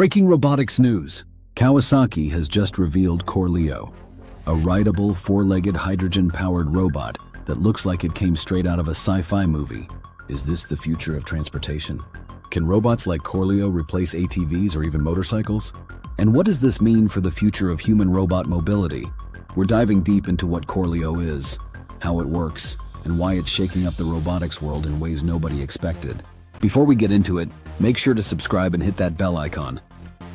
Breaking robotics news. Kawasaki has just revealed CORLEO, a rideable, four-legged hydrogen-powered robot that looks like it came straight out of a sci-fi movie. Is this the future of transportation? Can robots like CORLEO replace ATVs or even motorcycles? And what does this mean for the future of human-robot mobility? We're diving deep into what CORLEO is, how it works, and why it's shaking up the robotics world in ways nobody expected. Before we get into it, make sure to subscribe and hit that bell icon.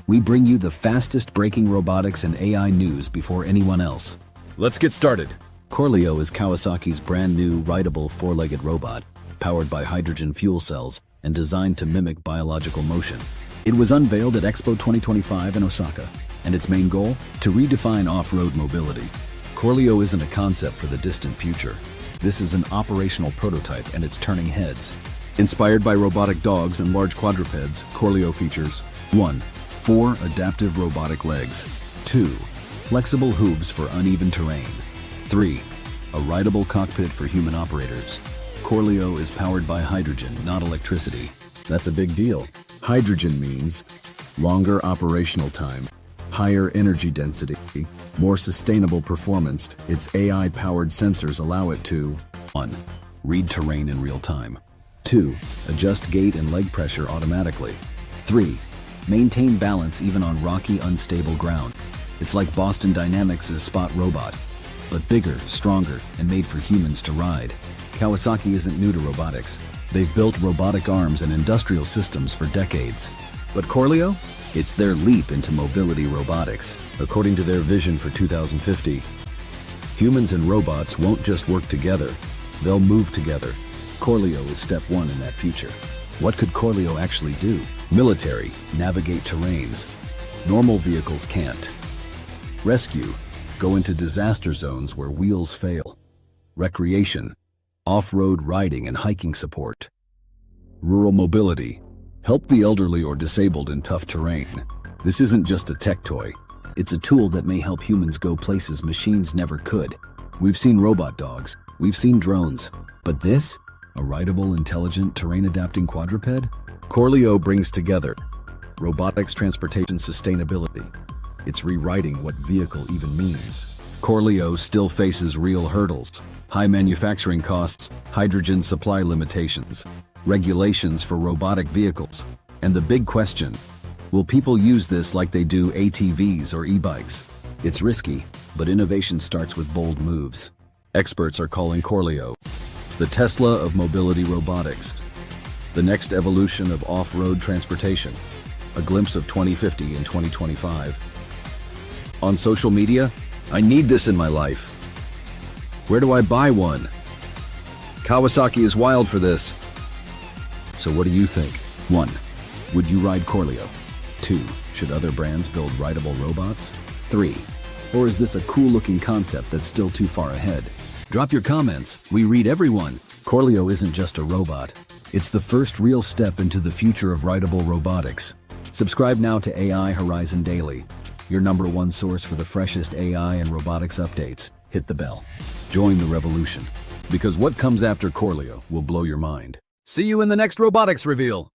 We bring you the fastest breaking robotics and AI news before anyone else. Let's get started. CORLEO is Kawasaki's brand new rideable four-legged robot, powered by hydrogen fuel cells and designed to mimic biological motion. It was unveiled at Expo 2025 in Osaka, and its main goal? To redefine off-road mobility. CORLEO isn't a concept for the distant future. This is an operational prototype, and it's turning heads. Inspired by robotic dogs and large quadrupeds, CORLEO features 1. 4 adaptive robotic legs. 2. Flexible hooves for uneven terrain. 3. A rideable cockpit for human operators. CORLEO is powered by hydrogen, not electricity. That's a big deal. Hydrogen means longer operational time, higher energy density, more sustainable performance. Its AI-powered sensors allow it to 1. Read terrain in real time. 2. Adjust gait and leg pressure automatically. 3. Maintain balance even on rocky, unstable ground. It's like Boston Dynamics' Spot robot, but bigger, stronger, and made for humans to ride. Kawasaki isn't new to robotics. They've built robotic arms and industrial systems for decades. But CORLEO? It's their leap into mobility robotics. According to their vision for 2050, humans and robots won't just work together, they'll move together. CORLEO is step one in that future. What could CORLEO actually do? Military, navigate terrains. Normal vehicles can't. Rescue, go into disaster zones where wheels fail. Recreation, off-road riding and hiking support. Rural mobility, help the elderly or disabled in tough terrain. This isn't just a tech toy. It's a tool that may help humans go places machines never could. We've seen robot dogs, we've seen drones, but this? A rideable, intelligent, terrain-adapting quadruped? CORLEO brings together robotics, transportation, sustainability. It's rewriting what vehicle even means. CORLEO still faces real hurdles: high manufacturing costs, hydrogen supply limitations, regulations for robotic vehicles. And the big question, will people use this like they do ATVs or e-bikes? It's risky, but innovation starts with bold moves. Experts are calling CORLEO the Tesla of mobility robotics, the next evolution of off-road transportation, a glimpse of 2050 and 2025. On social media, I need this in my life. Where do I buy one? Kawasaki is wild for this. So what do you think? 1. Would you ride CORLEO? 2. Should other brands build rideable robots? 3. Or is this a cool-looking concept that's still too far ahead? Drop your comments. We read everyone. CORLEO isn't just a robot. It's the first real step into the future of rideable robotics. Subscribe now to AI Horizon Daily, your #1 source for the freshest AI and robotics updates. Hit the bell. Join the revolution, because what comes after CORLEO will blow your mind. See you in the next robotics reveal.